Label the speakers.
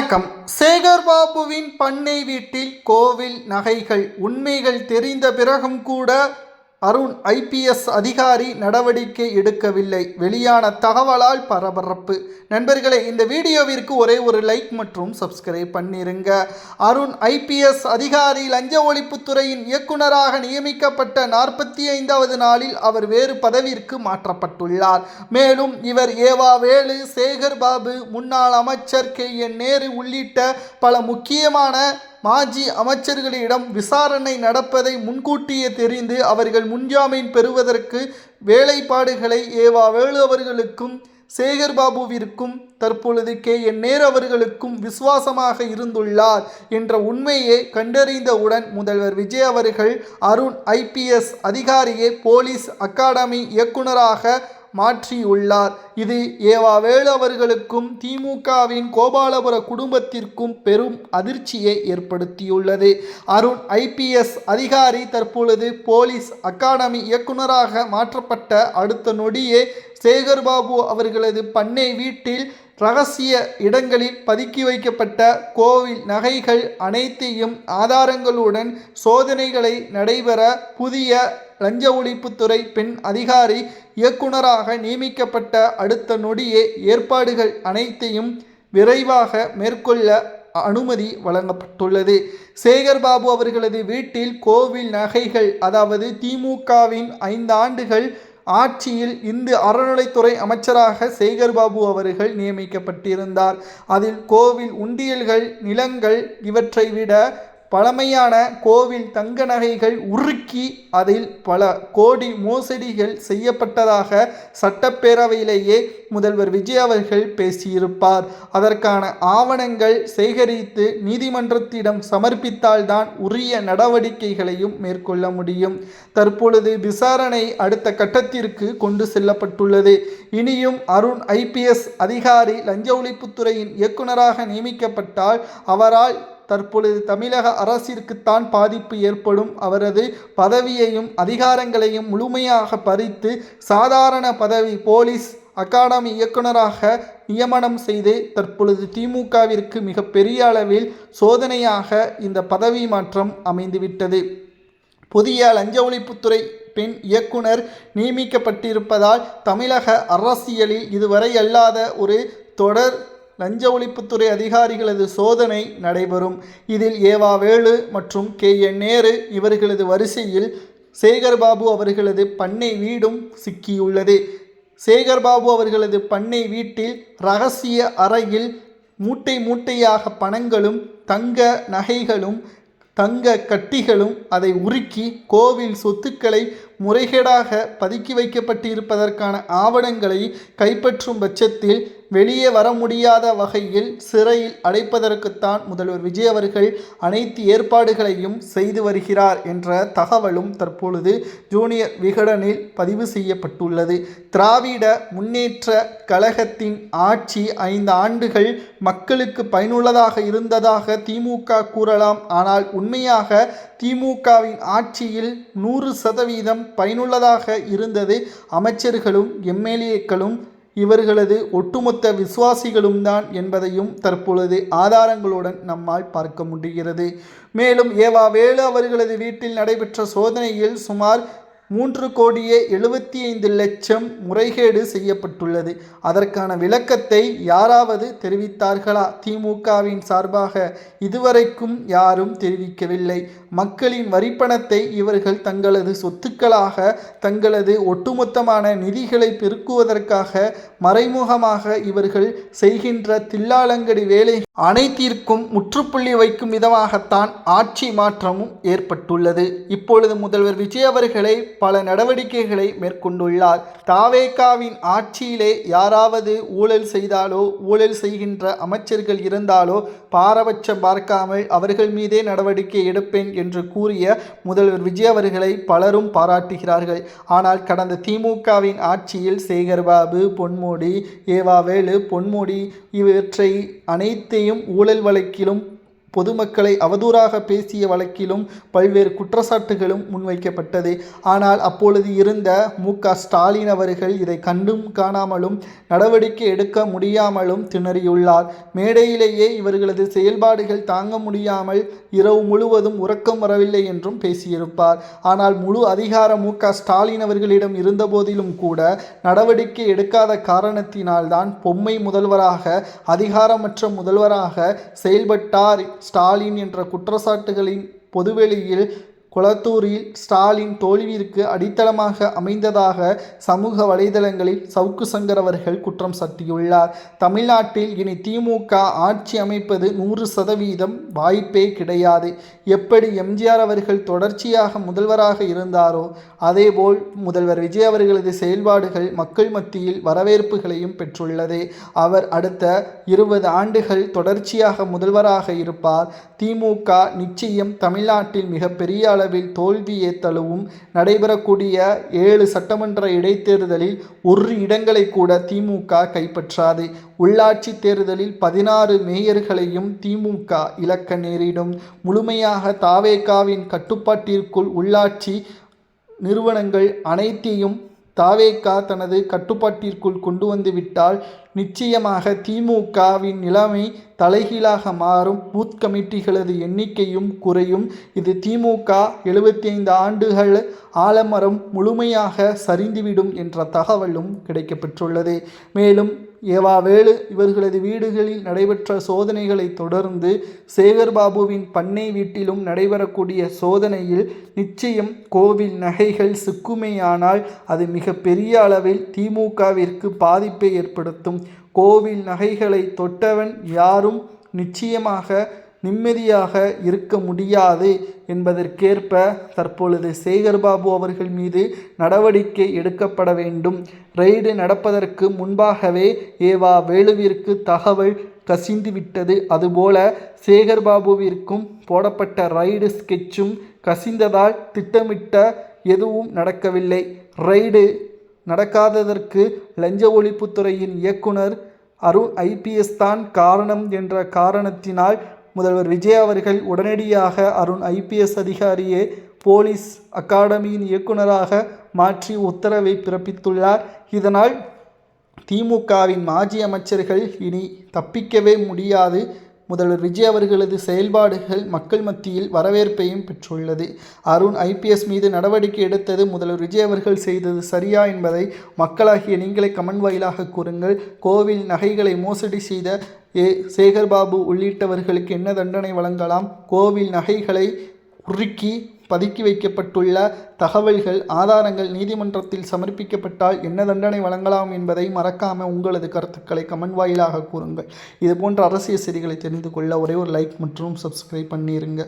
Speaker 1: வணக்கம். சேகர்பாபுவின் பண்ணை வீட்டில் கோவில் நகைகள் உண்மைகள் தெரிந்த பிறகும் கூட அருண் IPS அதிகாரி நடவடிக்கை எடுக்கவில்லை. வெளியான தகவலால் பரபரப்பு. நண்பர்களே, இந்த வீடியோவிற்கு ஒரே ஒரு லைக் மற்றும் சப்ஸ்கிரைப் பண்ணிருங்க. அருண் IPS அதிகாரி லஞ்ச ஒழிப்புத்துறையின் இயக்குநராக நியமிக்கப்பட்ட 45வது நாளில் அவர் வேறு பதவிற்கு மாற்றப்பட்டுள்ளார். மேலும் இவர் ஏவா வேலு, சேகர்பாபு, முன்னாள் அமைச்சர் KN நேரு உள்ளிட்ட பல முக்கியமான மாஜி அமைச்சர்களிடம் விசாரணை நடப்பதை முன்கூட்டியே தெரிந்து அவர்கள் முன்ஜாமீன் பெறுவதற்கு வேலைப்பாடுகளை ஏவா வேலு அவர்களுக்கும் சேகர்பாபுவிற்கும் தற்பொழுது KN நேரு அவர்களுக்கும் விசுவாசமாக இருந்துள்ளார் என்ற உண்மையை கண்டறிந்தவுடன் முதல்வர் விஜய் அவர்கள் அருண் IPS அதிகாரியை போலீஸ் அகாடமி இயக்குநராக மாற்றியுள்ளார். இது ஏவா வேலு அவர்களுக்கும் திமுகவின் கோபாலபுர குடும்பத்திற்கும் பெரும் அதிர்ச்சியை ஏற்படுத்தியுள்ளது. அருண் IPS அதிகாரி தற்பொழுது போலீஸ் அகாடமி இயக்குநராக மாற்றப்பட்ட அடுத்த நொடியே சேகர்பாபு அவர்களது பண்ணை வீட்டில் ரகசிய இடங்களில் பதுக்கி வைக்கப்பட்ட கோவில் நகைகள் அனைத்தையும் ஆதாரங்களுடன் சோதனைகளை நடைபெற புதிய லஞ்ச ஒழிப்புத்துறை பெண் அதிகாரி இயக்குநராக நியமிக்கப்பட்ட அடுத்த நொடியே ஏற்பாடுகள் அனைத்தையும் விரைவாக மேற்கொள்ள அனுமதி வழங்கப்பட்டுள்ளது. சேகர்பாபு அவர்களது வீட்டில் கோவில் நகைகள், அதாவது திமுகவின் 5 ஆண்டுகள் ஆட்சியில் இந்து அறநிலைத்துறை அமைச்சராக சேகர்பாபு அவர்கள் நியமிக்கப்பட்டிருந்தார். அதில் கோவில் உண்டியல்கள், நிலங்கள் இவற்றை விட பழமையான கோவில் தங்க நகைகள் உருக்கி அதில் பல கோடி மோசடிகள் செய்யப்பட்டதாக சட்டப்பேரவையிலேயே முதல்வர் விஜய் அவர்கள் பேசியிருப்பார். அதற்கான ஆவணங்கள் சேகரித்து நீதிமன்றத்திடம் சமர்ப்பித்தால்தான் உரிய நடவடிக்கைகளையும் மேற்கொள்ள முடியும். தற்பொழுது விசாரணை அடுத்த கட்டத்திற்கு கொண்டு செல்லப்பட்டுள்ளது. இனியும் அருண் IPS அதிகாரி லஞ்ச ஒழிப்புத்துறையின் இயக்குநராக நியமிக்கப்பட்டால் அவரால் தற்பொழுது தமிழக அரசிற்குத்தான் பாதிப்பு ஏற்படும். அவரது பதவியையும் அதிகாரங்களையும் முழுமையாக பறித்து சாதாரண பதவி போலீஸ் அகாடமி இயக்குநராக நியமனம் செய்து தற்பொழுது திமுகவிற்கு மிக பெரிய அளவில் சோதனையாக இந்த பதவி மாற்றம் அமைந்துவிட்டது. புதிய லஞ்ச ஒழிப்புத்துறை பெண் இயக்குனர் நியமிக்கப்பட்டிருப்பதால் தமிழக அரசியலில் இதுவரை அல்லாத ஒரு தொடர் லஞ்ச ஒழிப்புத்துறை அதிகாரிகளது சோதனை நடைபெறும். இதில் ஏவா வேலு மற்றும் KN நேரு இவர்களது வரிசையில் சேகர்பாபு அவர்களது பண்ணை வீடும் சிக்கியுள்ளது. சேகர்பாபு அவர்களது பண்ணை வீட்டில் ரகசிய அறையில் மூட்டை மூட்டையாக பணங்களும் தங்க நகைகளும் தங்க கட்டிகளும் அதை உருக்கி கோவில் சொத்துக்களை முறைகேடாக பதுக்கி வைக்கப்பட்டிருப்பதற்கான ஆவணங்களை கைப்பற்றும் பட்சத்தில் வெளியே வர முடியாத வகையில் சிறையில் அடைப்பதற்குத்தான் முதல்வர் விஜய் அவர்கள் அனைத்து ஏற்பாடுகளையும் செய்து வருகிறார் என்ற தகவலும் தற்பொழுது ஜூனியர் விகடனில் பதிவு செய்யப்பட்டுள்ளது. திராவிட முன்னேற்ற கழகத்தின் ஆட்சி 5 ஆண்டுகள் மக்களுக்கு பயனுள்ளதாக இருந்ததாக திமுக கூறலாம். ஆனால் உண்மையாக திமுகவின் ஆட்சியில் 100% பயனுள்ளதாக இருந்தது அமைச்சர்களும் MLAக்களும் இவர்களது ஒட்டுமொத்த விசுவாசிகளும் தான் என்பதையும் தற்பொழுது ஆதாரங்களுடன் நம்மால் பார்க்க முடிகிறது. மேலும் ஏவா வேலு அவர்களது வீட்டில் நடைபெற்ற சோதனையில் சுமார் 3,75,00,000 முறைகேடு செய்யப்பட்டுள்ளது. அதற்கான விளக்கத்தை யாராவது தெரிவித்தார்களா? திமுகவின் சார்பாக இதுவரைக்கும் யாரும் தெரிவிக்கவில்லை. மக்களின் வரிப்பணத்தை இவர்கள் தங்களது சொத்துக்களாக, தங்களது ஒட்டுமொத்தமான நிதிகளை பெருக்குவதற்காக மறைமுகமாக இவர்கள் செய்கின்ற தில்லாலங்கடி வேலை அனைத்திற்கும் முற்றுப்புள்ளி வைக்கும் விதமாகத்தான் ஆட்சி மாற்றமும் ஏற்பட்டுள்ளது. இப்பொழுது முதல்வர் விஜய் அவர்களை பல நடவடிக்கைகளை மேற்கொண்டுள்ளார். தாவேகாவின் ஆட்சியிலே யாராவது ஊழல் செய்தாலோ, ஊழல் செய்கின்ற அமைச்சர்கள் இருந்தாலோ பாரபட்சம் பார்க்காமல் அவர்கள் மீதே நடவடிக்கை எடுப்பேன் என்று கூறிய முதல்வர் விஜய் அவர்களை பலரும் பாராட்டுகிறார்கள். ஆனால் கடந்த திமுகவின் ஆட்சியில் சேகர்பாபு, பொன்முடி, ஏவா வேலு, பொன்முடி இவற்றை அனைத்தையும் ஊழல் வழக்கிலும் பொதுமக்களை அவதூறாக பேசிய வழக்கிலும் பல்வேறு குற்றச்சாட்டுகளும் முன்வைக்கப்பட்டது. ஆனால் அப்பொழுது இருந்த மு.க.ஸ்டாலின் அவர்கள் இதை கண்டும் காணாமலும் நடவடிக்கை எடுக்க முடியாமலும் திணறியுள்ளார். மேடையிலேயே இவர்களது செயல்பாடுகள் தாங்க முடியாமல் இரவு முழுவதும் உறக்கம் வரவில்லை என்றும் பேசியிருப்பார். ஆனால் முழு அதிகாரம் மு.க.ஸ்டாலின் அவர்களிடம் இருந்தபோதிலும் கூட நடவடிக்கை எடுக்காத காரணத்தினால்தான் பொம்மை முதல்வராக, அதிகாரமற்ற முதல்வராக செயல்பட்டார் ஸ்டாலின் என்ற குற்றச்சாட்டுகளின் பொதுவெளியில் கொளத்தூரில் ஸ்டாலின் தோல்விற்கு அடித்தளமாக அமைந்ததாக சமூக வலைதளங்களில் சவுக்கு சங்கர் அவர்கள் குற்றம் சாட்டியுள்ளார். தமிழ்நாட்டில் இனி திமுக ஆட்சி அமைப்பது 100% வாய்ப்பே கிடையாது. எப்படி எம்ஜிஆர் அவர்கள் தொடர்ச்சியாக முதல்வராக இருந்தாரோ அதேபோல் முதல்வர் விஜய் அவர்களது செயல்பாடுகள் மக்கள் மத்தியில் வரவேற்புகளையும் பெற்றுள்ளது. அவர் அடுத்த 20 ஆண்டுகள் தொடர்ச்சியாக முதல்வராக இருப்பார். திமுக நிச்சயம் தமிழ்நாட்டில் மிகப்பெரிய அளவில் தோல்வியை தழுவும். நடைபெறக்கூடிய 7 சட்டமன்ற இடைத்தேர்தலில் 1 இடங்களை கூட திமுக கைப்பற்றாது. உள்ளாட்சி தேர்தலில் 16 மேயர்களையும் திமுக இழக்க நேரிடும். முழுமையாக தாவேகாவின் கட்டுப்பாட்டிற்குள் உள்ளாட்சி நிறுவனங்கள் அனைத்தையும் தாவேகா தனது கட்டுப்பாட்டிற்குள் கொண்டு வந்துவிட்டால் நிச்சயமாக திமுகவின் நிலைமை தலைகீழாக மாறும். பூத் கமிட்டிகளது எண்ணிக்கையும் குறையும். இது திமுக 75 ஆண்டுகள் ஆலமரம் முழுமையாக சரிந்துவிடும் என்ற தகவலும் கிடைக்கப்பெற்றுள்ளது. மேலும் ஏவாவேலு இவர்களது வீடுகளில் நடைபெற்ற சோதனைகளை தொடர்ந்து சேகர்பாபுவின் பண்ணை வீட்டிலும் நடைபெறக்கூடிய சோதனையில் நிச்சயம் கோவில் நகைகள் சிக்குமேயானால் அது மிக பெரிய அளவில் திமுகவிற்கு பாதிப்பை ஏற்படுத்தும். கோவில் நகைகளை தொட்டவன் யாரும் நிச்சயமாக நிம்மதியாக இருக்க முடியாது என்பதற்கேற்ப தற்பொழுது சேகர்பாபு அவர்கள் மீது நடவடிக்கை எடுக்கப்பட வேண்டும். ரெய்டு நடப்பதற்கு முன்பாகவே ஏவா வேலுவிற்கு தகவல் கசிந்துவிட்டது. அதுபோல சேகர்பாபுவிற்கும் போடப்பட்ட ரைடு ஸ்கெட்சும் கசிந்ததால் திட்டமிட்ட எதுவும் நடக்கவில்லை. ரைடு நடக்காததற்கு லஞ்ச ஒழிப்புத்துறையின் இயக்குனர் அருண் IPS தான் காரணம் என்ற காரணத்தினால் முதல்வர் விஜய் அவர்கள் உடனடியாக அருண் IPS அதிகாரியை போலீஸ் அகாடமியின் இயக்குனராக மாற்றி உத்தரவை பிறப்பித்துள்ளார். இதனால் திமுகவின் மாஜி அமைச்சர்கள் இனி தப்பிக்கவே முடியாது. முதல்வர் விஜய் அவர்களது செயல்பாடுகள் மக்கள் மத்தியில் வரவேற்பையும் பெற்றுள்ளது. அருண் IPS மீது நடவடிக்கை எடுத்தது முதல்வர் விஜய் அவர்கள் செய்தது சரியா என்பதை மக்களாகிய நீங்களே கமெண்ட் வாயிலாக கூறுங்கள். கோவில் நகைகளை மோசடி செய்த சேகர்பாபு உள்ளிட்டவர்களுக்கு என்ன தண்டனை வழங்கலாம்? கோவில் நகைகளை உருக்கி பதுக்கி வைக்கப்பட்டுள்ள தகவல்கள், ஆதாரங்கள் நீதிமன்றத்தில் சமர்ப்பிக்கப்பட்டால் என்ன தண்டனை வழங்கலாம் என்பதை மறக்காமல் உங்களது கருத்துக்களை கமெண்ட் வாயிலாக கூறுங்கள். இதுபோன்ற அரசியல் செய்திகளை தெரிந்து கொள்ள ஒரே ஒரு லைக் மற்றும் சப்ஸ்கிரைப் பண்ணிடுங்க.